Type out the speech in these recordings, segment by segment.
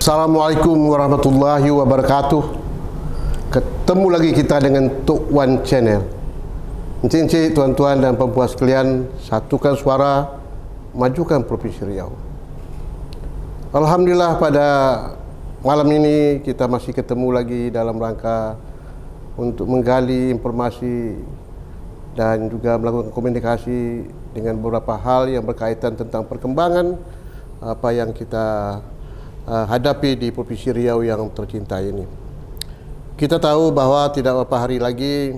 Assalamualaikum warahmatullahi wabarakatuh. Ketemu lagi kita dengan Tok Wan Channel. Encik-encik, tuan-tuan dan puan-puan sekalian, satukan suara, majukan Provinsi Riau. Alhamdulillah, pada malam ini kita masih ketemu lagi dalam rangka untuk menggali informasi dan juga melakukan komunikasi dengan beberapa hal yang berkaitan tentang perkembangan apa yang kita hadapi di Provinsi Riau yang tercinta ini. Kita tahu bahwa tidak beberapa hari lagi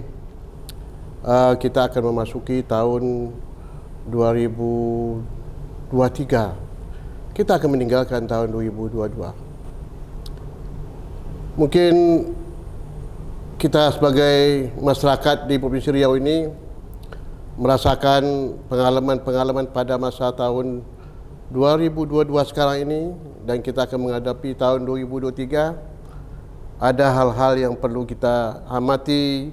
kita akan memasuki tahun 2023. Kita akan meninggalkan tahun 2022. Mungkin kita sebagai masyarakat di Provinsi Riau ini merasakan pengalaman-pengalaman pada masa tahun 2022 sekarang ini, dan kita akan menghadapi tahun 2023. Ada hal-hal yang perlu kita amati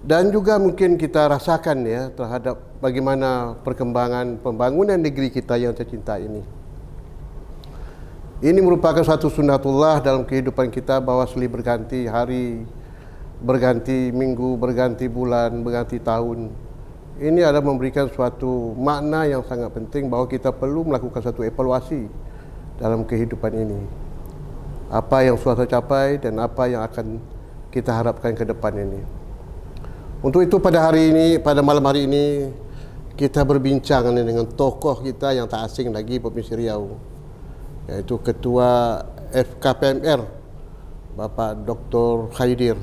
dan juga mungkin kita rasakan ya terhadap bagaimana perkembangan pembangunan negeri kita yang tercinta ini. Ini merupakan satu sunnatullah dalam kehidupan kita, bahwa silih berganti hari, berganti minggu, berganti bulan, berganti tahun. Ini adalah memberikan suatu makna yang sangat penting, bahawa kita perlu melakukan satu evaluasi dalam kehidupan ini. Apa yang sudah tercapai dan apa yang akan kita harapkan ke depan ini. Untuk itu pada hari ini, pada malam hari ini, kita berbincang dengan tokoh kita yang tak asing lagi Provinsi Riau, yaitu Ketua FKPMR, Bapak Dr. Khaidir.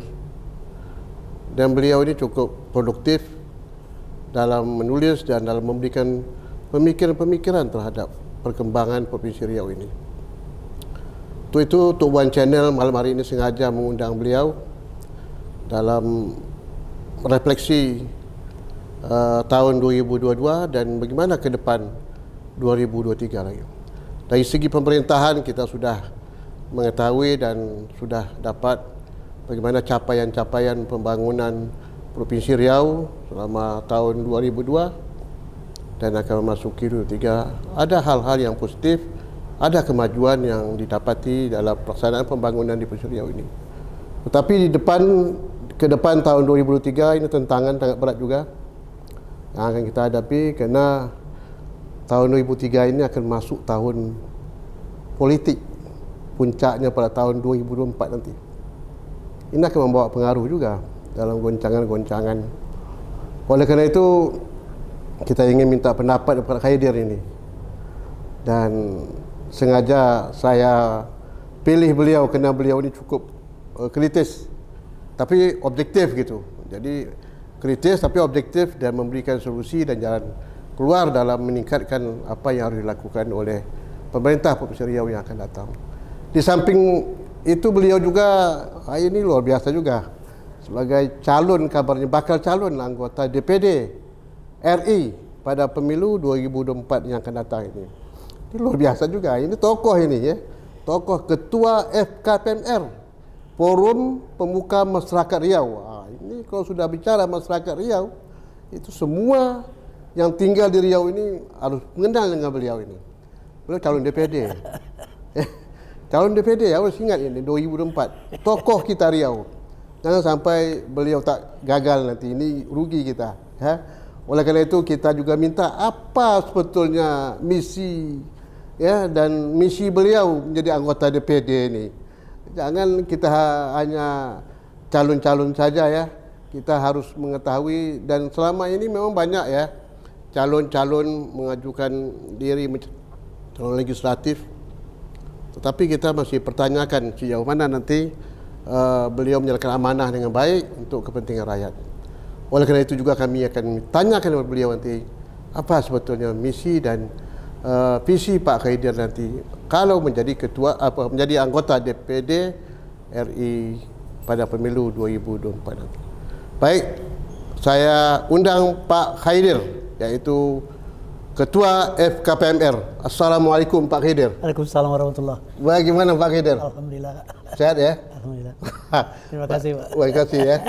Dan beliau ini cukup produktif dalam menulis dan dalam memberikan pemikiran-pemikiran terhadap perkembangan Provinsi Riau ini. Untuk itu, Tok Wan Channel malam hari ini sengaja mengundang beliau dalam refleksi tahun 2022 dan bagaimana ke depan 2023 lagi. Dari segi pemerintahan, kita sudah mengetahui dan sudah dapat bagaimana capaian-capaian pembangunan Provinsi Riau selama tahun 2002 dan akan memasuki 2023. Ada hal-hal yang positif, ada kemajuan yang didapati dalam pelaksanaan pembangunan di Provinsi Riau ini. Tetapi ke depan tahun 2023 ini tantangan sangat berat juga yang akan kita hadapi, kerana tahun 2003 ini akan masuk tahun politik, puncaknya pada tahun 2024 nanti. Ini akan membawa pengaruh juga dalam goncangan-goncangan. Oleh kerana itu, kita ingin minta pendapat kepada Khaidir ini. Dan sengaja saya pilih beliau kerana beliau ini cukup kritis, tapi objektif gitu. Jadi kritis tapi objektif dan memberikan solusi dan jalan keluar dalam meningkatkan apa yang harus dilakukan oleh pemerintah Provinsi Riau yang akan datang. Di samping itu, beliau juga hari ini luar biasa juga sebagai calon, kabarnya bakal calon anggota DPD RI pada pemilu 2024 yang akan datang ini. Ini luar biasa juga. Ini tokoh ini ya. Tokoh Ketua FKPMR, Forum Pemuka Masyarakat Riau. Ini kalau sudah bicara masyarakat Riau, itu semua yang tinggal di Riau ini harus mengenal dengan beliau ini. Beliau calon DPD. Calon DPD, harus ingat ini 2024. Tokoh kita Riau. Jangan sampai beliau tak gagal nanti, ini rugi kita. Ya. Oleh kerana itu, kita juga minta apa sebetulnya misi ya dan misi beliau menjadi anggota DPD ini. Jangan kita hanya calon-calon saja ya. Kita harus mengetahui, dan selama ini memang banyak ya calon-calon mengajukan diri calon legislatif. Tetapi kita masih pertanyakan sejauh mana nanti beliau menjalankan amanah dengan baik untuk kepentingan rakyat. Oleh kerana itu juga kami akan tanyakan kepada beliau nanti apa sebetulnya misi dan visi Pak Khaidir nanti kalau menjadi menjadi anggota DPD RI pada pemilu 2024 nanti. Baik, saya undang Pak Khaidir, yaitu Ketua FKPMR. Assalamualaikum Pak Khaidir. Waalaikumsalam warahmatullahi. Bagaimana Pak Khaidir? Alhamdulillah. Sehat ya? Alhamdulillah. Terima kasih Pak. Terima kasih ya.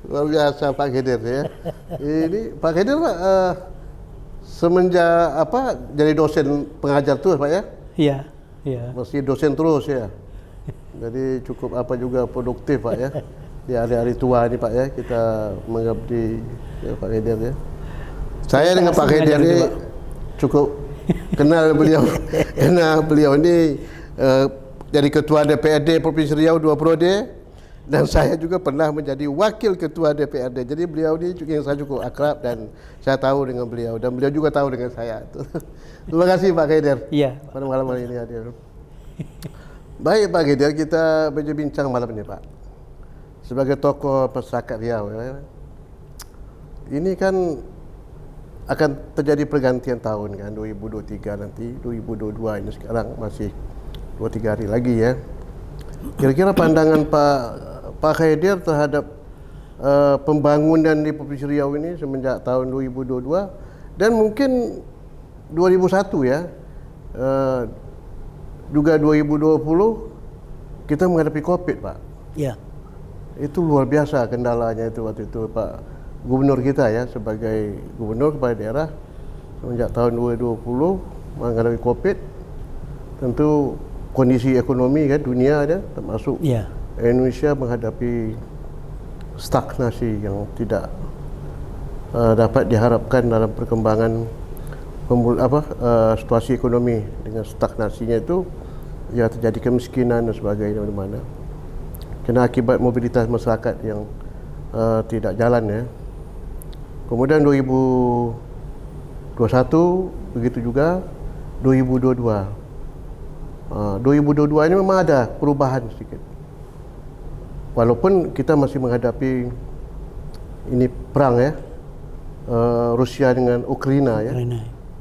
Luar biasa Pak Khaidir ya. Ini Pak Khaidir semenjak jadi dosen pengajar tuh Pak ya? Iya. Iya. Masih dosen terus ya. Jadi cukup apa juga produktif Pak ya. Di hari-hari tua ini Pak ya, kita mengabdi ya, Pak Haider ya. Saya dengan Pak Haider ini cukup kenal beliau. Karena beliau ini jadi ketua DPRD Provinsi Riau 2 periode, dan saya juga pernah menjadi wakil ketua DPRD. Jadi beliau ini yang saya cukup akrab dan saya tahu dengan beliau, dan beliau juga tahu dengan saya. Terima kasih Pak Haider. Iya. Pada malam hari ini hadir. Baik Pak Haider, kita berbincang malam ini Pak. Sebagai tokoh masyarakat Riau, ya. Ini kan akan terjadi pergantian tahun kan, 2023 nanti, 2022 ini sekarang masih 2-3 hari lagi ya. Kira-kira pandangan Pak Haider terhadap pembangunan di Provinsi Riau ini semenjak tahun 2022 dan mungkin 2001 ya, juga 2020 kita menghadapi COVID Pak. Iya. Itu luar biasa kendalanya itu waktu itu Pak Gubernur kita ya, sebagai gubernur kepala daerah semenjak tahun 2020 menghadapi COVID. Tentu kondisi ekonomi kan dunia ada, termasuk Indonesia menghadapi stagnasi yang tidak dapat diharapkan dalam perkembangan situasi ekonomi. Dengan stagnasinya itu ya terjadi kemiskinan dan sebagainya di mana. Kena akibat mobilitas masyarakat yang tidak jalan ya. Kemudian 2021 begitu juga 2022. 2022 ini memang ada perubahan sedikit. Walaupun kita masih menghadapi ini perang ya, Rusia dengan Ukraina ya,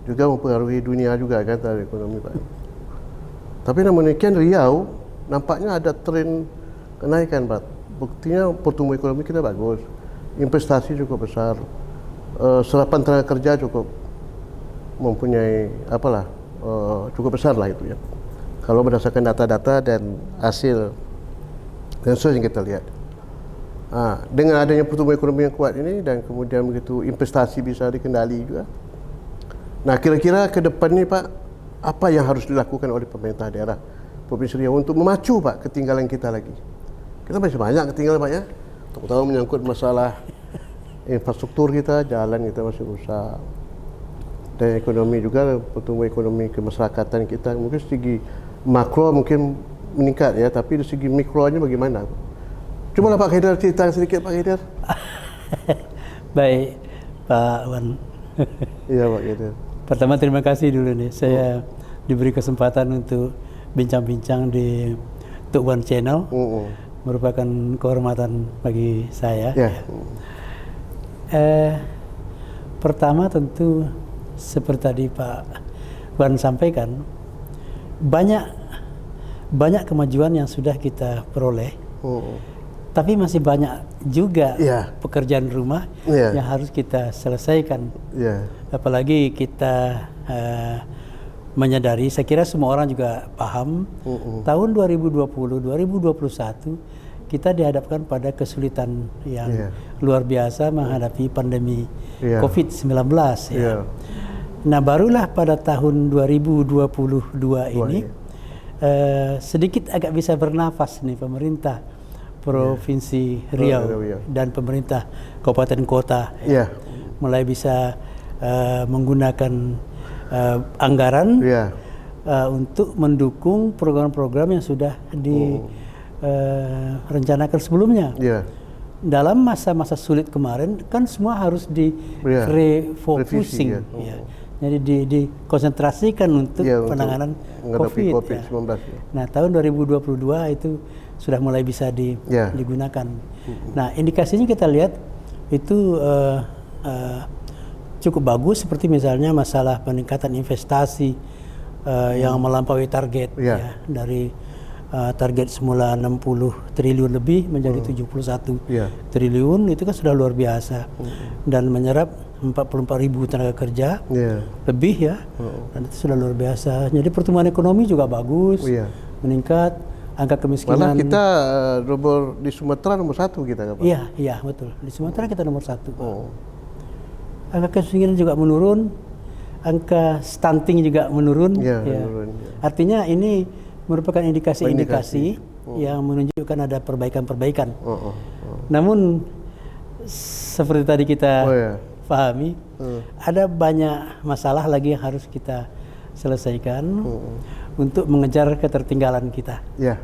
juga mempengaruhi dunia juga kan dari ekonomi Pak. Tapi namun demikian Riau nampaknya ada tren kenaikan Pak. Buktinya pertumbuhan ekonomi kita bagus, investasi cukup besar, serapan tenaga kerja cukup mempunyai cukup besar lah itu ya. Kalau berdasarkan data-data dan hasil yang kita lihat. Dengan adanya pertumbuhan ekonomi yang kuat ini dan kemudian begitu investasi bisa dikendali juga. Nah, kira-kira ke depan ni Pak, apa yang harus dilakukan oleh pemerintah daerah Provinsi Riau untuk memacu Pak ketinggalan kita lagi? Kita masih banyak ketinggalan Pak ya, terutama menyangkut masalah infrastruktur kita, jalan kita masih rusak, dan ekonomi juga, pertumbuhan ekonomi kemasyarakatan kita mungkin segi makro mungkin meningkat ya, tapi dari segi mikronya bagaimana? Cubalah Pak Haider cerita sedikit Pak Haider. Baik Pak Wan. Iya Pak Haider. Pertama terima kasih dulu nih, saya diberi kesempatan untuk bincang-bincang di Tuk Wan Channel. Merupakan kehormatan bagi saya. Pertama tentu seperti tadi Pak Wan sampaikan, banyak kemajuan yang sudah kita peroleh, tapi masih banyak juga pekerjaan rumah yang harus kita selesaikan. Apalagi kita menyadari, saya kira semua orang juga paham, tahun 2020-2021 kita dihadapkan pada kesulitan yang luar biasa menghadapi pandemi COVID-19 ya. Nah, barulah pada tahun 2022 ini sedikit agak bisa bernafas nih pemerintah Provinsi Riau dan pemerintah kabupaten kota mulai bisa menggunakan anggaran untuk mendukung program-program yang sudah direncanakan sebelumnya. Dalam masa-masa sulit kemarin kan semua harus di-refocusing, jadi dikonsentrasikan untuk penanganan COVID-19. Nah, tahun 2022 itu sudah mulai bisa digunakan. Nah, indikasinya kita lihat itu cukup bagus, seperti misalnya masalah peningkatan investasi yang melampaui target dari target semula 60 triliun lebih menjadi 71 triliun, itu kan sudah luar biasa dan menyerap 44.000 tenaga kerja lebih ya, dan itu sudah luar biasa. Jadi pertumbuhan ekonomi juga bagus, meningkat, angka kemiskinan. Malah kita di Sumatera nomor 1 kita kan Pak? Iya betul, di Sumatera kita nomor 1. Angka kemiskinan juga menurun, angka stunting juga menurun. Menurun. Artinya ini merupakan indikasi-indikasi yang menunjukkan ada perbaikan-perbaikan. Namun seperti tadi kita pahami, ada banyak masalah lagi yang harus kita selesaikan untuk mengejar ketertinggalan kita. Ya,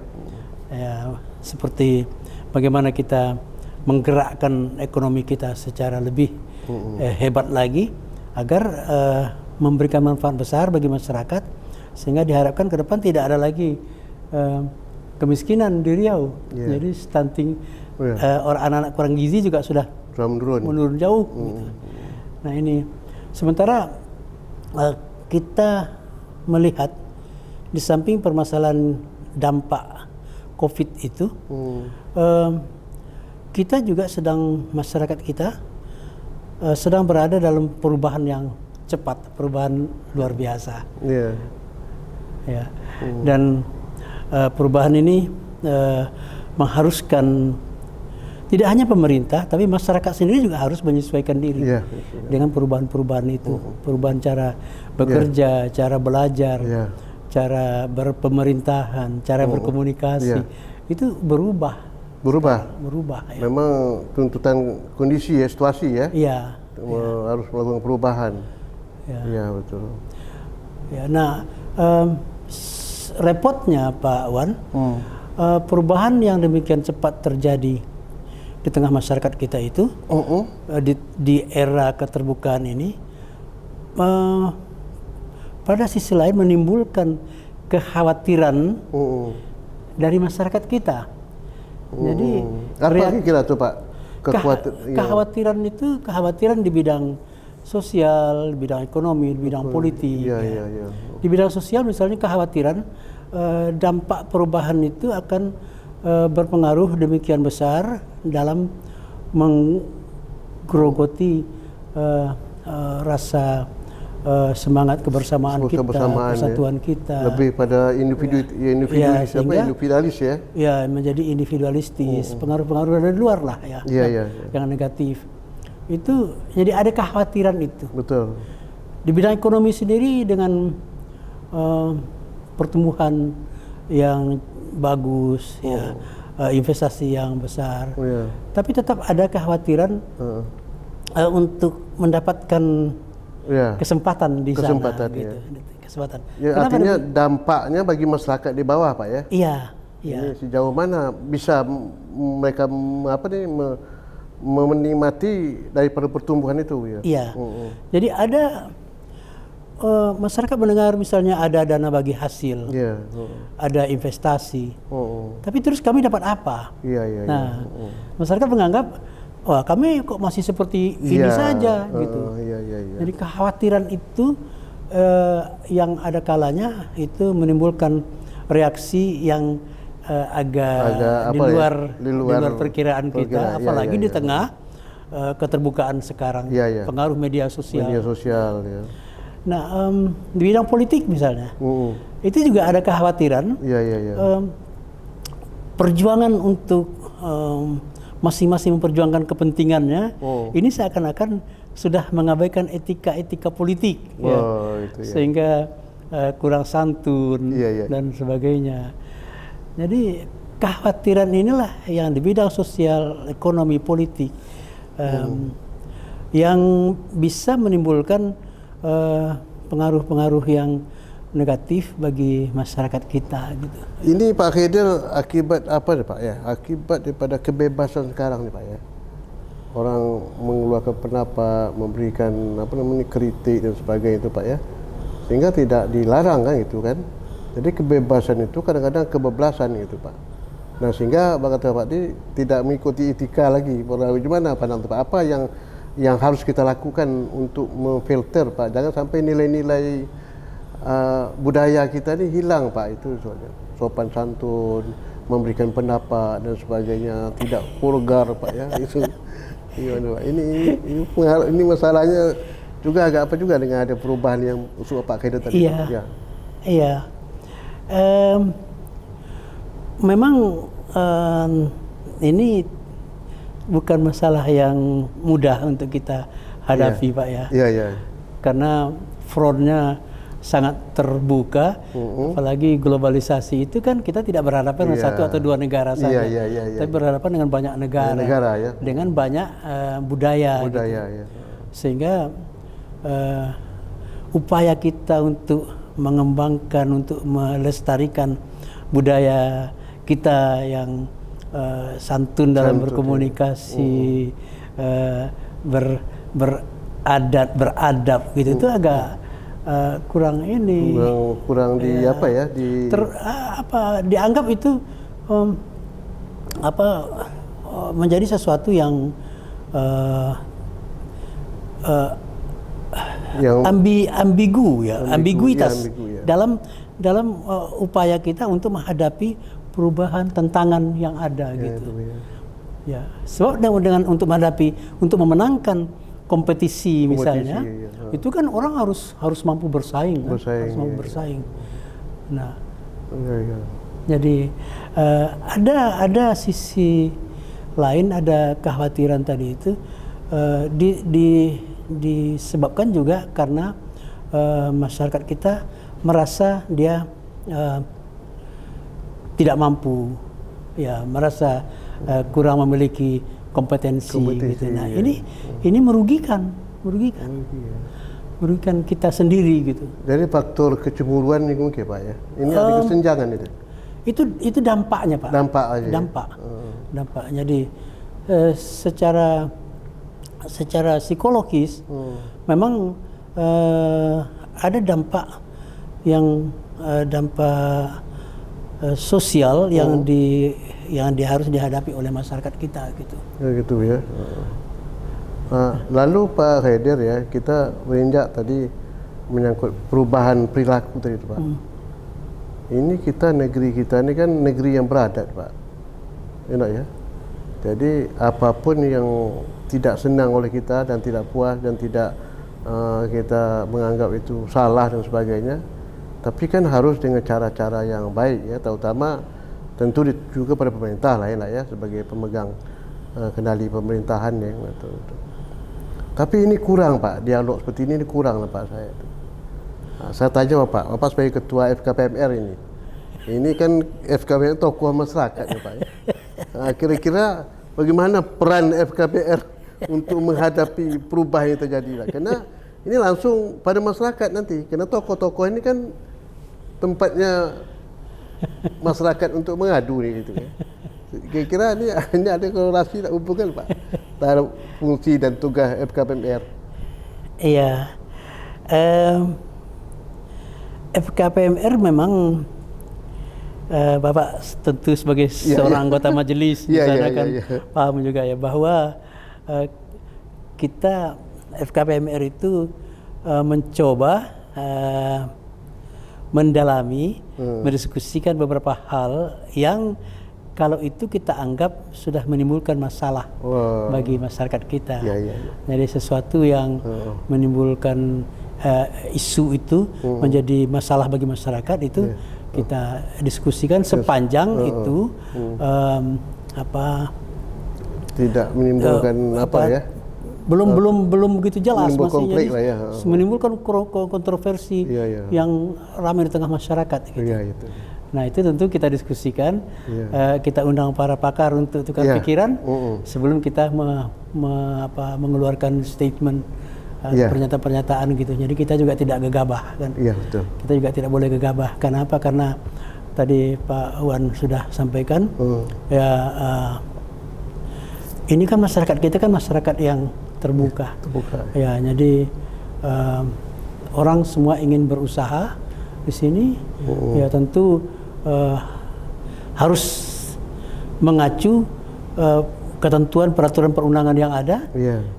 seperti bagaimana kita menggerakkan ekonomi kita secara lebih hebat lagi agar memberikan manfaat besar bagi masyarakat, sehingga diharapkan ke depan tidak ada lagi kemiskinan di Riau. Jadi stunting, orang anak-anak kurang gizi juga sudah menurun jauh. Gitu. Nah ini, sementara kita melihat di samping permasalahan dampak COVID itu, kita juga masyarakat kita sedang berada dalam perubahan yang cepat, perubahan luar biasa. Dan perubahan ini mengharuskan tidak hanya pemerintah, tapi masyarakat sendiri juga harus menyesuaikan diri dengan perubahan-perubahan itu. Perubahan cara bekerja, cara belajar, cara berpemerintahan, cara berkomunikasi, itu berubah. Memang tuntutan kondisi situasi harus melakukan perubahan. Betul. Nah, repotnya Pak Wan, perubahan yang demikian cepat terjadi di tengah masyarakat kita itu, di era keterbukaan ini, pada sisi lain menimbulkan kekhawatiran dari masyarakat kita. Jadi apa kira tuh Pak? Kekhawatiran di bidang sosial, di bidang ekonomi, di bidang politik. Di bidang sosial misalnya kekhawatiran dampak perubahan itu akan berpengaruh demikian besar dalam menggerogoti rasa semangat kebersamaan kita, persatuan kita. Lebih pada individualis menjadi individualistis, pengaruh-pengaruh dari luar lah yang negatif. Itu jadi ada kekhawatiran itu. Betul. Di bidang ekonomi sendiri dengan pertumbuhan yang bagus, investasi yang besar, tapi tetap ada kekhawatiran untuk mendapatkan kesempatan di sana. Kesempatan. Artinya dampaknya bagi masyarakat di bawah, Pak ya? Iya. Ini sejauh mana bisa mereka menikmati daripada pertumbuhan itu? Iya. Jadi ada masyarakat mendengar misalnya ada dana bagi hasil, ada investasi, tapi terus kami dapat apa? Nah, masyarakat menganggap, wah kami kok masih seperti ini saja, gitu. Jadi kekhawatiran itu yang ada kalanya itu menimbulkan reaksi yang agak di luar perkiraan kita, apalagi di tengah keterbukaan sekarang, pengaruh media sosial. Nah, di bidang politik misalnya, itu juga ada kekhawatiran perjuangan untuk masing-masing memperjuangkan kepentingannya. Ini seakan-akan sudah mengabaikan etika politik, sehingga kurang santun dan sebagainya. Jadi kekhawatiran inilah yang di bidang sosial, ekonomi, politik yang bisa menimbulkan pengaruh-pengaruh yang negatif bagi masyarakat kita, gitu. Ini Pak Khairil akibat apa Pak ya? Akibat daripada kebebasan sekarang nih Pak ya. Orang mengeluarkan pendapat, memberikan kritik dan sebagainya itu Pak ya. Sehingga tidak dilarang kan itu kan. Jadi kebebasan itu kadang-kadang kebablasan itu Pak. Nah sehingga kata Pak ini tidak mengikuti etika lagi. Bagaimana pandang Pak? Apa yang harus kita lakukan untuk memfilter Pak, jangan sampai nilai-nilai budaya kita ini hilang Pak, itu soalnya sopan santun, memberikan pendapat dan sebagainya, tidak vulgar Pak ya. Itu ini masalahnya juga agak apa juga dengan ada perubahan yang usul Pak Khairil tadi. Memang ini bukan masalah yang mudah untuk kita hadapi Pak ya. Karena frontnya sangat terbuka, apalagi globalisasi itu kan kita tidak berhadapan dengan satu atau dua negara saja, tapi berhadapan dengan banyak negara, dengan banyak budaya gitu. Sehingga upaya kita untuk mengembangkan, untuk melestarikan budaya kita yang santun dalam berkomunikasi, beradab gitu, itu agak kurang ini, kurang di apa ya, dianggap itu menjadi sesuatu yang ambigu ya, ambiguitas dalam upaya kita untuk menghadapi perubahan tantangan yang ada gitu. Ya, sebab dengan untuk memenangkan kompetisi misalnya, itu kan orang harus mampu bersaing, harus mampu bersaing. Nah, jadi ada sisi lain, ada kekhawatiran tadi itu disebabkan juga karena masyarakat kita merasa dia tidak mampu, ya, merasa kurang memiliki kompetensi gitu. Nah, ini merugikan kita sendiri gitu. Jadi faktor kecemburuan ini mungkin Pak ya. Ini ada kesenjangan itu. Itu dampaknya Pak. Dampak aja. Dampak. Jadi secara psikologis memang ada dampak sosial yang harus dihadapi oleh masyarakat kita gitu. Ya gitu ya. Lalu Pak Haider ya, kita berinjak tadi menyangkut perubahan perilaku tadi itu Pak. Ini negeri kita ini kan negeri yang beradat Pak. Enak ya. Jadi apapun yang tidak senang oleh kita dan tidak puas dan tidak kita menganggap itu salah dan sebagainya, tapi kan harus dengan cara-cara yang baik ya, terutama tentu juga pada pemerintah lah ya, sebagai pemegang kendali pemerintahan ya. Tapi ini kurang Pak, dialog seperti ini kurang lah Pak saya. Saya tanya Bapak sebagai ketua FKPMR ini kan FKPMR tokoh masyarakat ya Pak ya. Kira-kira bagaimana peran FKPR untuk menghadapi perubahan yang terjadi lah? Karena ini langsung pada masyarakat nanti, karena tokoh-tokoh ini kan tempatnya masyarakat untuk mengadu nih gitu ya. Kira-kira ini ada korelasi tak hubungan Pak terhadap fungsi dan tugas FKPMR? Iya, FKPMR memang Bapak tentu sebagai seorang anggota majelis di sana kan paham juga ya bahwa kita FKPMR itu mencoba mendalami, mendiskusikan beberapa hal yang kalau itu kita anggap sudah menimbulkan masalah bagi masyarakat kita. Jadi sesuatu yang menimbulkan isu itu menjadi masalah bagi masyarakat itu kita diskusikan sepanjang itu tidak menimbulkan belum begitu jelas, masih ya. Menimbulkan kontroversi yang ramai di tengah masyarakat gitu. Nah, itu tentu kita diskusikan, kita undang para pakar untuk tukar pikiran sebelum kita mengeluarkan statement, pernyataan-pernyataan gitu. Jadi kita juga tidak gegabah kan. Betul. Kita juga tidak boleh gegabah. Kenapa? Karena tadi Pak Wan sudah sampaikan, ini kan masyarakat kita kan masyarakat yang terbuka. Ya, jadi orang semua ingin berusaha di sini, ya tentu harus mengacu ketentuan peraturan perundangan yang ada.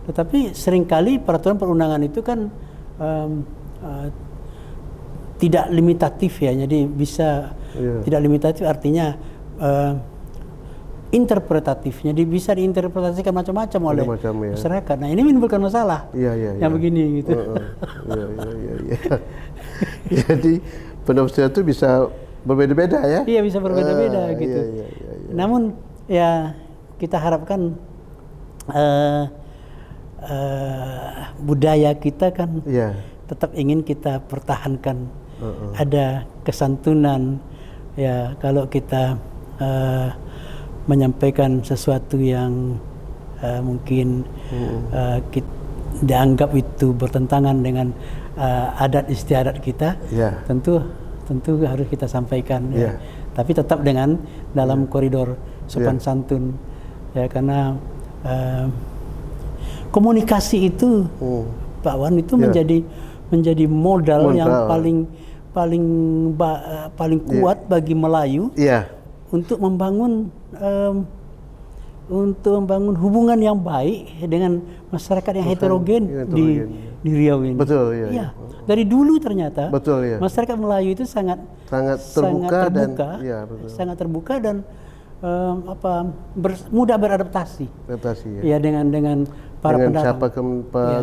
Tetapi seringkali peraturan perundangan itu kan tidak limitatif ya, jadi bisa tidak limitatif artinya interpretatif, jadi bisa diinterpretasikan macam-macam oleh masyarakat. Nah, ini menimbulkan masalah yang begini gitu. Jadi penafsiran itu bisa berbeda-beda ya? Iya, bisa berbeda-beda gitu. Namun ya kita harapkan budaya kita kan tetap ingin kita pertahankan. Ada kesantunan, ya, kalau kita menyampaikan sesuatu yang mungkin dianggap itu bertentangan dengan adat istiadat kita, tentu harus kita sampaikan, ya. Tapi tetap dengan dalam koridor sopan santun, ya, karena komunikasi itu, Pak Wan, itu menjadi modal yang paling kuat bagi Melayu untuk membangun hubungan yang baik dengan masyarakat yang heterogen di Riau ini. Betul, ya. Ya. Dari dulu ternyata masyarakat Melayu itu sangat terbuka dan mudah beradaptasi. Ya, dengan para pendatang. Siapa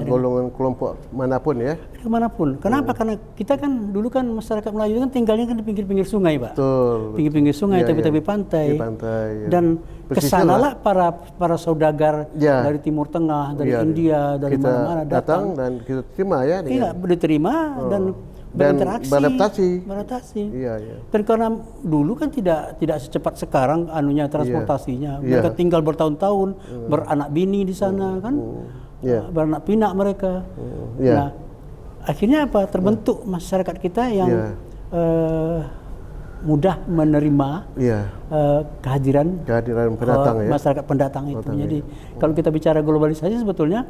golongan kelompok manapun, ya. Kemanapun. Kenapa? Karena kita kan dulu kan masyarakat Melayu kan tinggalnya kan di pinggir-pinggir sungai, Pak. Betul. Pinggir-pinggir sungai, tepi-tepi pantai. Dan kesanalah para saudagar dari Timur Tengah, dari India, dari mana-mana datang dan kita terima, ya. Iya, diterima dan berinteraksi, beradaptasi. Dan karena dulu kan tidak secepat sekarang transportasinya. Mereka tinggal bertahun-tahun, beranak bini di sana kan, beranak pinak mereka. Nah, akhirnya apa? Terbentuk masyarakat kita yang mudah menerima kehadiran pendatang, masyarakat pendatang itu. Jadi kalau kita bicara globalisasi sebetulnya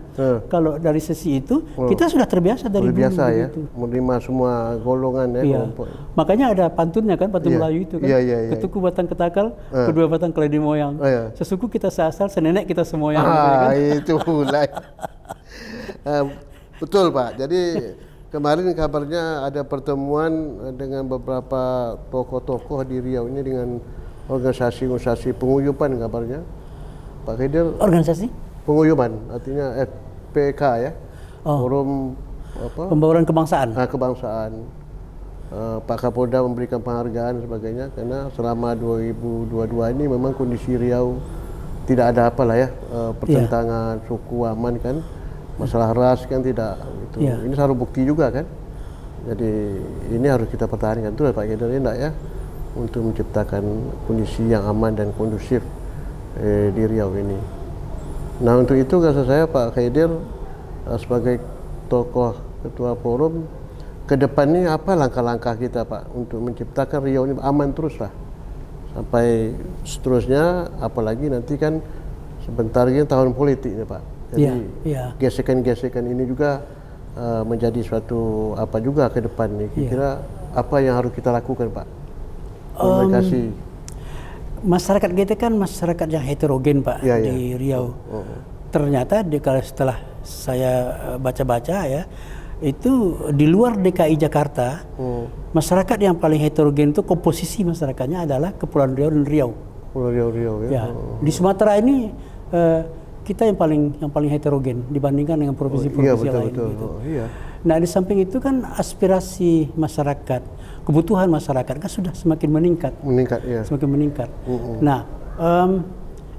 kalau dari sisi itu kita sudah terbiasa dari dulu, ya, menerima semua golongan, ya, kelompok. Makanya ada pantunnya kan, pantun Melayu itu kan. Ketuku batang ketakal, kedua batang keladi moyang. Sesuku kita seasal, senenek kita semoyang. Itu mulai. Betul, Pak. Jadi kemarin kabarnya ada pertemuan dengan beberapa tokoh-tokoh di Riau ini dengan organisasi penguyupan kabarnya, Pak Khaidir. Organisasi? Penguyupan, artinya FPK, ya. Forum Pembauran Kebangsaan. Kebangsaan. Pak Kapolda memberikan penghargaan dan sebagainya karena selama 2022 ini memang kondisi Riau tidak ada apalah, ya, pertentangan suku aman kan. Masalah ras kan tidak itu. Ini satu bukti juga kan. Jadi ini harus kita pertahankan itu, Pak Khaidir, ya, untuk menciptakan kondisi yang aman dan kondusif di Riau ini. Nah, untuk itu rasa saya Pak Khaidir sebagai tokoh ketua forum, ke depan ini apa langkah-langkah kita, Pak, untuk menciptakan Riau ini aman terus lah sampai seterusnya, apalagi nanti kan sebentar lagi tahun politik nih, Pak. Jadi gesekan-gesekan ini juga menjadi suatu apa juga ke depan nih. Kira-kira apa yang harus kita lakukan, Pak? Komunikasi. Masyarakat kita kan masyarakat yang heterogen, Pak, di Riau. Ternyata setelah saya baca-baca, ya, itu di luar DKI Jakarta, masyarakat yang paling heterogen itu komposisi masyarakatnya adalah Kepulauan Riau dan Riau. Pulau Riau, ya. Di Sumatera ini kita yang paling heterogen dibandingkan dengan provinsi-provinsi lain. Gitu. Nah, di samping itu kan aspirasi masyarakat, kebutuhan masyarakat kan sudah semakin meningkat. Semakin meningkat. Nah,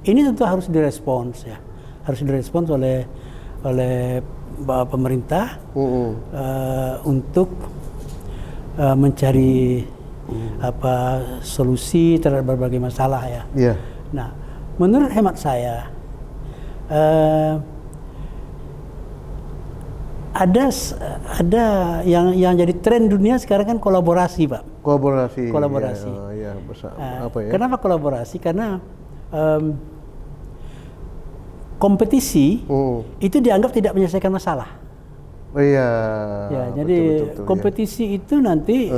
ini tentu harus direspons, ya, harus direspons oleh pemerintah untuk mencari solusi terhadap berbagai masalah, ya. Nah, menurut hemat saya ada yang jadi tren dunia sekarang kan kolaborasi, Pak. Kolaborasi. Ya, kenapa kolaborasi? Karena kompetisi itu dianggap tidak menyelesaikan masalah. Jadi betul, kompetisi itu nanti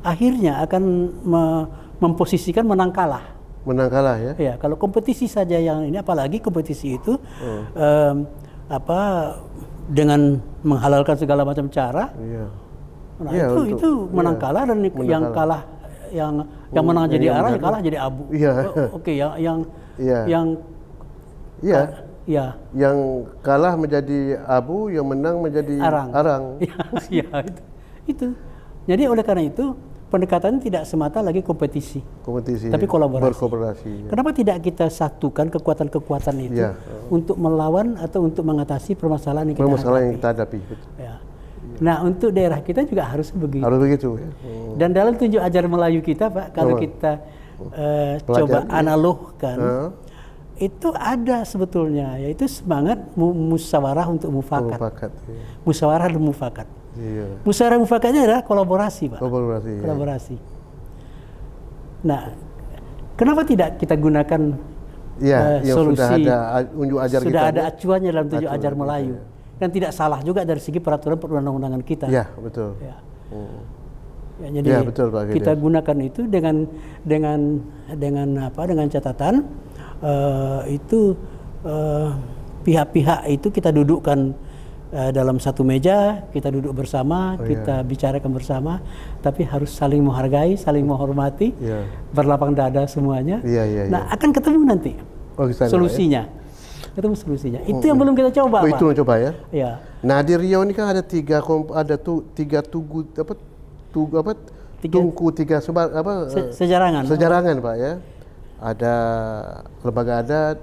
akhirnya akan memposisikan menang kalah. Ya, kalau kompetisi saja yang ini, apalagi kompetisi itu dengan menghalalkan segala macam cara. Itu menang kalah, dan yang kalah yang menang jadi arang, yang kalah jadi abu. Yang kalah menjadi abu, yang menang menjadi arang. Itu. Jadi oleh karena itu pendekatan tidak semata lagi kompetisi, tapi berkolaborasi. Kenapa tidak kita satukan kekuatan-kekuatan itu untuk melawan atau untuk mengatasi permasalahan yang kita hadapi? Nah, untuk daerah kita juga harus begitu. Harus begitu ya. Dan dalam tunjuk ajar Melayu kita, Pak, kalau kita coba analogkan, itu ada sebetulnya, yaitu semangat musyawarah untuk mufakat. Iya. Musyawarah dan mufakat. Iya. Musyawarah mufakatnya adalah kolaborasi, Pak. Kolaborasi. Nah, kenapa tidak kita gunakan solusi sudah ada unjuk ajar sudah kita, ada acuannya dalam tunjuk ajar Melayu, dan tidak salah juga dari segi peraturan perundang-undangan kita. Ya, betul. Ya. Ya, jadi betul, Pak Haider. kita gunakan itu dengan catatan itu pihak-pihak itu kita dudukkan dalam satu meja, kita duduk bersama, kita bicarakan bersama, tapi harus saling menghargai, saling menghormati, berlapang dada semuanya. Nah, akan ketemu nanti solusinya. Ketemu solusinya. Itu yang belum kita coba, Pak. Itu belum coba ya? Ya. Nah, di Riau ini kan ada tiga sejarangan, Pak ya. Ada lembaga adat,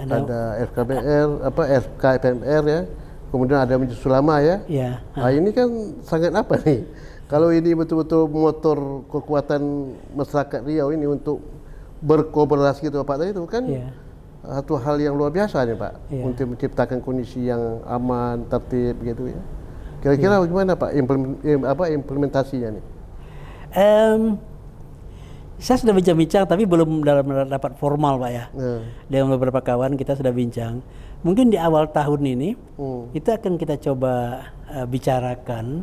ada FKBR, FKPMR ya. Kemudian ada Majelis Ulama ya. Nah, ini kan sangat apa nih? Kalau ini betul-betul motor kekuatan masyarakat Riau ini untuk berkolaborasi itu Pak tadi itu kan satu hal yang luar biasa nih Pak, untuk menciptakan kondisi yang aman, tertib gitu ya. Kira-kira bagaimana Pak implementasinya nih? Saya sudah bincang-bincang, tapi belum dalam rapat formal Pak ya. Dengan beberapa kawan kita sudah bincang. Mungkin di awal tahun ini itu akan kita coba bicarakan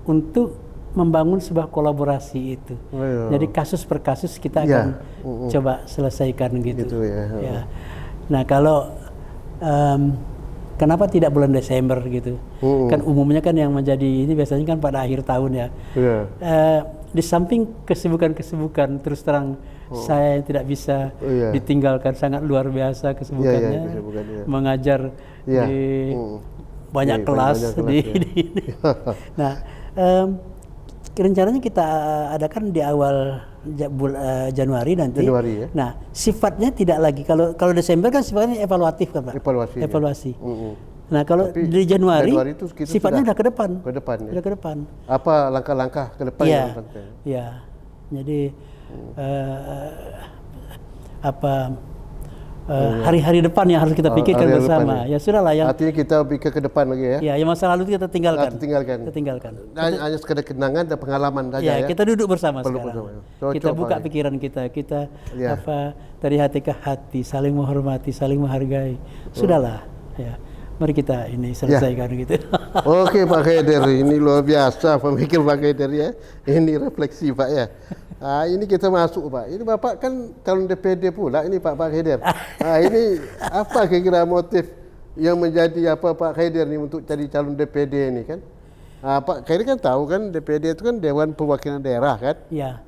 untuk membangun sebuah kolaborasi itu. Jadi kasus per kasus kita akan coba selesaikan gitu. Ya. Nah, kalau kenapa tidak bulan Desember gitu? Kan umumnya kan yang menjadi ini biasanya kan pada akhir tahun ya. Di samping kesibukan terus terang saya yang tidak bisa ditinggalkan, sangat luar biasa kesibukannya, mengajar di banyak kelas di ini. Nah, rencananya kita adakan di awal Januari nanti. Nah, sifatnya tidak lagi, kalau Desember kan sifatnya evaluatif kan Pak? Evaluasi. Nah, kalau di Januari sifatnya sudah ke depan. Sudah ke depan. Apa langkah-langkah ke depan yang penting? Ya. Jadi hari-hari depan yang harus kita pikirkan bersama. Ya sudahlah yang artinya kita pikir ke depan lagi ya. Ya, yang masa lalu kita tinggalkan. Kita tinggalkan. Hanya sekedar kenangan dan pengalaman saja ya. Kita duduk bersama sekarang. Kita buka pikiran kita dari hati ke hati, saling menghormati, saling menghargai. Sudahlah, ya. Mari kita ini selesaikan gitu. Oke Pak Haider, ini luar biasa pemikir Pak Haider ya. Ini refleksi Pak ya. Nah, ini kita masuk Pak. Ini Bapak kan calon DPD pula ini Pak Haider. Nah, ini apa kira-kira motif yang menjadi Pak Haider ini untuk jadi calon DPD ini kan? Nah, Pak Haider kan tahu kan DPD itu kan Dewan Perwakilan Daerah kan? Iya.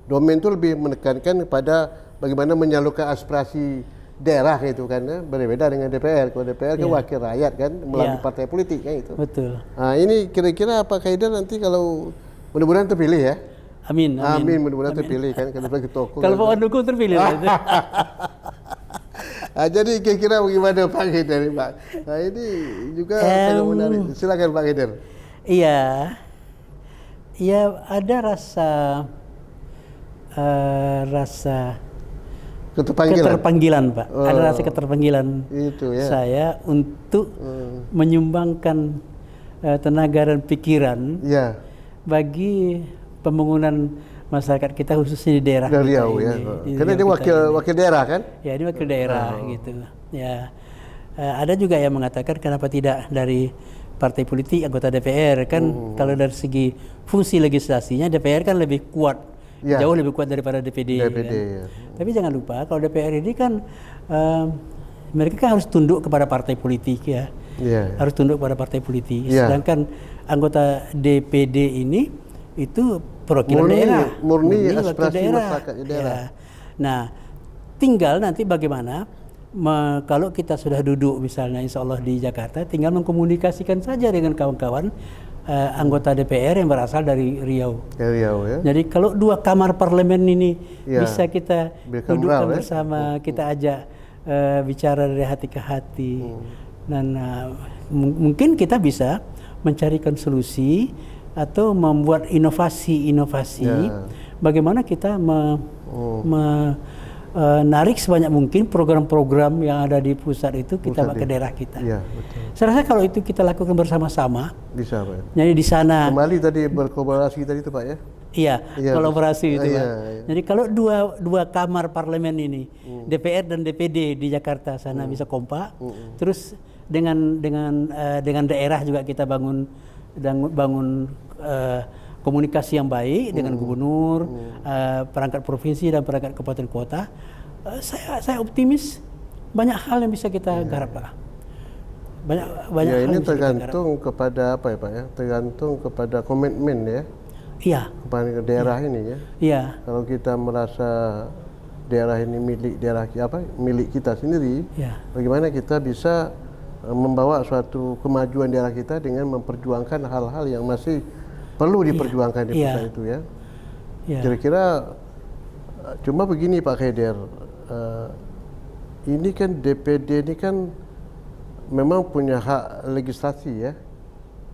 Domain itu lebih menekankan kepada bagaimana menyalurkan aspirasi daerah itu kan ya, berbeda dengan DPR. Kalau DPR kan wakil rakyat kan melalui partai politik kan itu. Betul. Nah, ini kira-kira Pak Haider nanti kalau mudah-mudahan terpilih ya. Amin. Mudah-mudahan terpilih kan kalau toko. Kalau Pak Mendukung terpilih. Nah, jadi kira-kira bagaimana Pak Haider Pak? Nah, ini juga sangat menarik. Silakan Pak Haider. Iya, ada rasa keterpanggilan Pak. Ada rasa keterpanggilan itu, ya. Saya untuk menyumbangkan tenaga dan pikiran bagi pembangunan masyarakat kita khususnya di daerah Riau ya. Karena dia wakil daerah kan? Ya, ini wakil daerah gitu. Ya. Ada juga yang mengatakan kenapa tidak dari partai politik anggota DPR kan, kalau dari segi fungsi legislasinya DPR kan lebih kuat. Jauh lebih kuat daripada DPD kan? Ya. Tapi jangan lupa kalau DPR ini kan mereka kan harus tunduk kepada partai politik ya. Harus tunduk kepada partai politik. Sedangkan anggota DPD ini itu perwakilan daerah, murni aspirasi masyarakat daerah. Nah, tinggal nanti bagaimana kalau kita sudah duduk misalnya insya Allah di Jakarta, tinggal mengkomunikasikan saja dengan kawan-kawan anggota DPR yang berasal dari Riau. Ya. Jadi kalau dua kamar parlemen ini bisa kita dudukkan bersama, kita ajak bicara dari hati ke hati, dan mungkin kita bisa mencarikan solusi atau membuat inovasi-inovasi bagaimana kita menarik sebanyak mungkin program-program yang ada di pusat itu kita bawa ke daerah kita. Ya, betul. Saya rasa kalau itu kita lakukan bersama-sama, bisa Pak. jadi di sana Kembali tadi berkolaborasi tadi itu Pak ya. Iya, kolaborasi itu Pak. Iya. Jadi kalau dua kamar parlemen ini, DPR dan DPD di Jakarta sana bisa kompak, terus dengan daerah juga kita bangun komunikasi yang baik dengan gubernur, perangkat provinsi dan perangkat kabupaten kota. Saya optimis banyak hal yang bisa kita garap Pak. Banyak ya, hal ini yang bisa tergantung kepada apa ya Pak ya? Tergantung kepada komitmen ya. Iya. Kepada daerah ini ya. Iya. Kalau kita merasa daerah ini milik kita sendiri, bagaimana kita bisa membawa suatu kemajuan daerah kita dengan memperjuangkan hal-hal yang masih perlu diperjuangkan di pusat itu ya. Kira-kira cuma begini Pak Khader, ini kan DPD ini kan memang punya hak legislasi ya,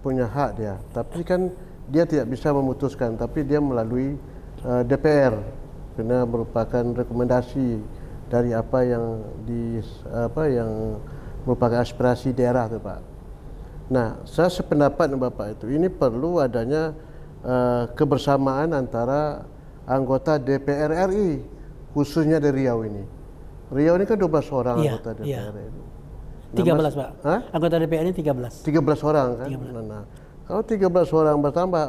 punya hak dia, tapi kan dia tidak bisa memutuskan, tapi dia melalui DPR, karena merupakan rekomendasi dari apa yang merupakan aspirasi daerah itu Pak. Nah, saya sependapat dengan Bapak itu, ini perlu adanya kebersamaan antara anggota DPR RI, khususnya dari Riau ini. Riau ini kan 12 orang anggota DPR RI. 13 Pak. Anggota DPR ini 13. 13 orang kan. 13. Nah, kalau 13 orang bertambah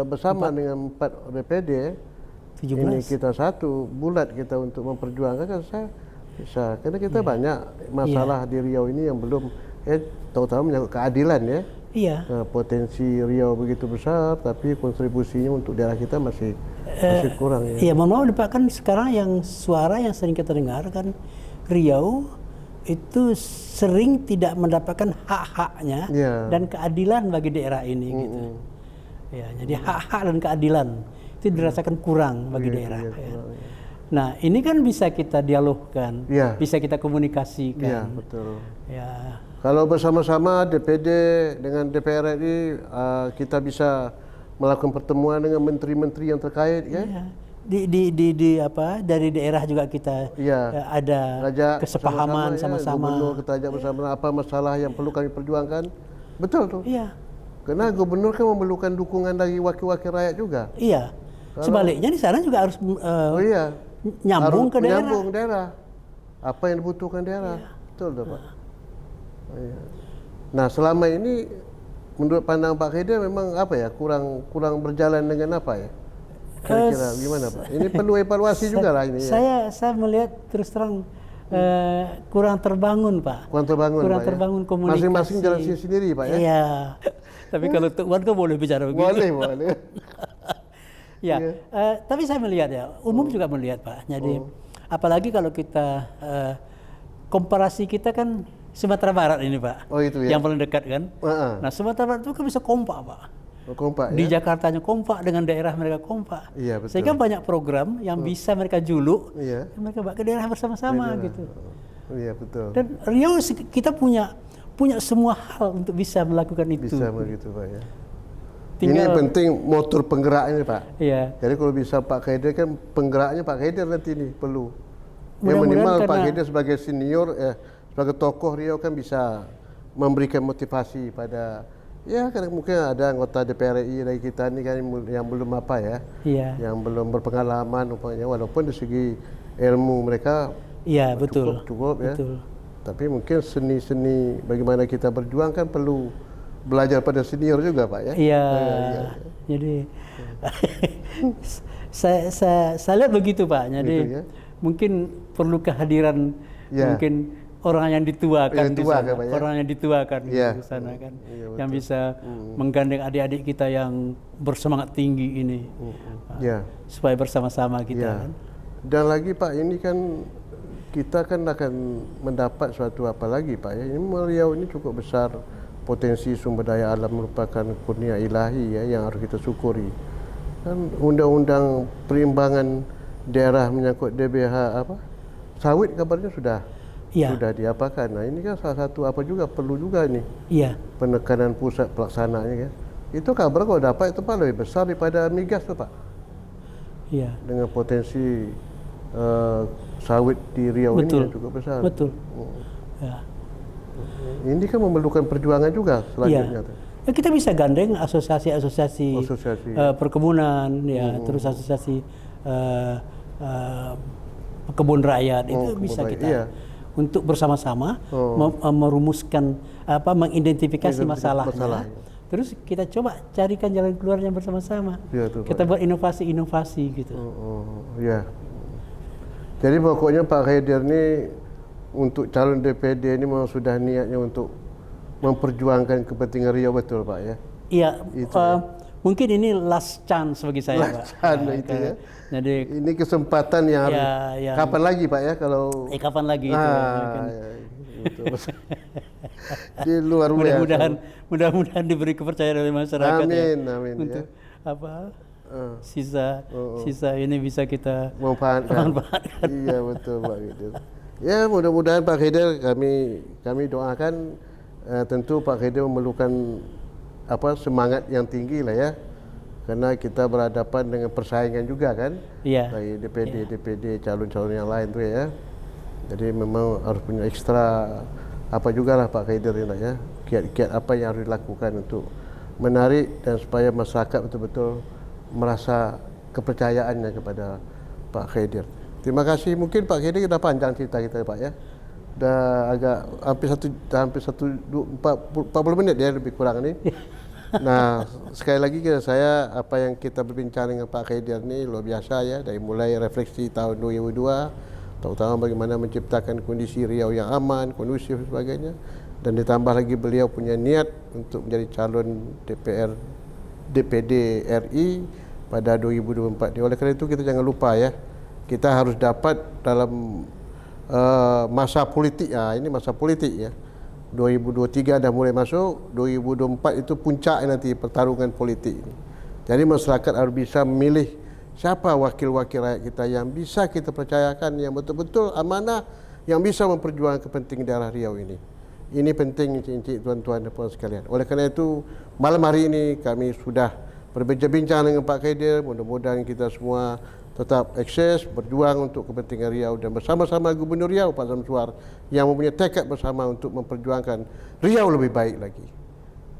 bersama dengan 4 DPD, 17. Ini kita satu bulat kita untuk memperjuangkan, kan saya bisa. Karena kita banyak masalah di Riau ini yang belum, terutama menyangkut keadilan ya. Iya. Potensi Riau begitu besar, tapi kontribusinya untuk daerah kita masih kurang ya. Iya, mohon maaf Pak, kan sekarang yang suara yang sering kita dengar kan Riau itu sering tidak mendapatkan hak-haknya dan keadilan bagi daerah ini gitu. Ya, jadi hak-hak dan keadilan itu dirasakan kurang bagi daerah. Nah, ini kan bisa kita dialogkan, bisa kita komunikasikan. Iya, betul. Ya. Kalau bersama-sama DPD dengan DPR RI, kita bisa melakukan pertemuan dengan menteri-menteri yang terkait ya. Dari daerah juga kita ada kesepahaman sama-sama. Gubernur kita ajak bersama apa masalah yang perlu kami perjuangkan. Betul tuh. Iya. Karena gubernur kan memerlukan dukungan dari wakil-wakil rakyat juga. Iya. Sebaliknya di sana juga harus nyambung ke daerah. Nyambung daerah. Apa yang dibutuhkan daerah. Betul tuh Pak. Nah, selama ini menurut pandangan Pak Khader memang apa ya, kurang berjalan dengan apa ya? Kira-kira gimana Pak? Ini perlu evaluasi juga lah ini. Saya melihat terus terang kurang terbangun Pak. Kurang terbangun komunikasi. Masing-masing jalan sendiri Pak ya. Iya. Tapi kalau Tuan kan boleh bicara begitu. Boleh. Ya. Tapi saya melihat ya, umum juga melihat Pak. Jadi apalagi kalau kita komparasi kita kan Sumatera Barat ini Pak. Oh itu ya. Yang paling dekat kan. Nah, Sumatera Barat itu kan bisa kompak Pak. Kompak, di Jakartanya kompak, dengan daerah mereka kompak. Iya, betul. Sehingga banyak program yang bisa mereka juluk, mereka bawa ke daerah bersama-sama gitu. Iya, betul. Dan Riau kita punya semua hal untuk bisa melakukan itu. Bisa begitu Pak ya. Ini penting motor penggeraknya Pak. Iya. Jadi kalau bisa Pak Khader kan penggeraknya Pak Khader nanti ini perlu. Yang minimal Pak Khader sebagai senior, sebagai tokoh Riau kan bisa memberikan motivasi pada karena mungkin ada anggota DPR RI dari kita ini kan yang belum yang belum berpengalaman walaupun di segi ilmu mereka cukup ya. Betul. Tapi mungkin seni-seni bagaimana kita berjuang kan perlu belajar pada senior juga Pak ya. Iya. Jadi saya lihat begitu Pak. Jadi gitu, mungkin perlu kehadiran mungkin orang yang dituakan di sana, orang yang dituakan di sana kan, yang bisa menggandeng adik-adik kita yang bersemangat tinggi ini, supaya bersama-sama kita. Kan. Dan lagi Pak, ini kan kita kan akan mendapat suatu apa lagi Pak ya? Ini Riau ini cukup besar, potensi sumber daya alam merupakan kurnia ilahi yang harus kita syukuri. Kan undang-undang perimbangan daerah menyangkut DBH sawit kabarnya sudah. sudah diapakan. Nah ini kan salah satu apa juga perlu juga nih penekanan pusat pelaksanaannya kan. Itu kabar kalau dapat itu Pak lebih besar daripada migas tuh Pak. Iya. Dengan potensi sawit di Riau ini yang cukup besar. Betul. Ya. Ini kan memerlukan perjuangan juga selanjutnya. Ya, kita bisa gandeng asosiasi perkebunan, terus asosiasi kebun rakyat itu bisa kita untuk bersama-sama merumuskan mengidentifikasi masalahnya. Terus kita coba carikan jalan keluarnya bersama-sama. Kita buat inovasi-inovasi gitu. Ya. Jadi pokoknya Pak Haider ini untuk calon DPD ini memang sudah niatnya untuk memperjuangkan kepentingan Riau, betul Pak ya? Iya. Mungkin ini last chance bagi saya, last chance itu ya. Jadi ini kesempatan yang harus. Kapan lagi Pak ya kalau? Kapan lagi itu? Betul. Di luar biasa. Mudah-mudahan diberi kepercayaan oleh masyarakat. Amin. Untuk sisa ini bisa kita manfaatkan. Iya betul Pak Haider. Ya mudah-mudahan Pak Haider kami doakan tentu Pak Haider memerlukan semangat yang tinggi lah ya. Karena kita berhadapan dengan persaingan juga kan. Dari DPD calon-calon yang lain tuh ya. Jadi memang harus punya ekstra juga lah Pak Haider ini ya. Kiat-kiat apa yang harus dilakukan untuk menarik dan supaya masyarakat betul-betul merasa kepercayaannya kepada Pak Haider. Terima kasih. Mungkin Pak Haider sudah panjang cerita kita Pak ya. Dah agak hampir 40 menit ya lebih kurang ini. Nah, sekali lagi saya apa yang kita berbincang dengan Pak Haider ini luar biasa ya, dari mulai refleksi tahun 2002 terutama bagaimana menciptakan kondisi Riau yang aman, kondusif dan sebagainya, dan ditambah lagi beliau punya niat untuk menjadi calon DPD RI pada 2024. Oleh karena itu kita jangan lupa ya, kita harus dapat dalam masa politik ini masa politik ya. 2023 dah mulai masuk, 2024 itu puncak nanti pertarungan politik ini. Jadi masyarakat harus bisa memilih siapa wakil-wakil rakyat kita yang bisa kita percayakan, yang betul-betul amanah, yang bisa memperjuangkan kepentingan daerah Riau ini. Ini penting encik-encik, tuan-tuan dan puan sekalian. Oleh karena itu malam hari ini kami sudah berbincang-bincang dengan Pak Haider. Mudah-mudahan kita semua tetap eksis, berjuang untuk kepentingan Riau dan bersama-sama Gubernur Riau Pak Zamsuar yang mempunyai tekad bersama untuk memperjuangkan Riau lebih baik lagi.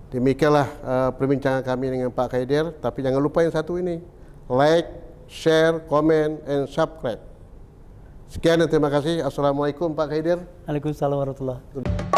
Demikianlah perbincangan kami dengan Pak Haider. Tapi jangan lupa yang satu ini, like, share, comment, and subscribe. Sekian dan terima kasih. Assalamualaikum Pak Haider. Waalaikumsalam warahmatullahi wabarakatuh.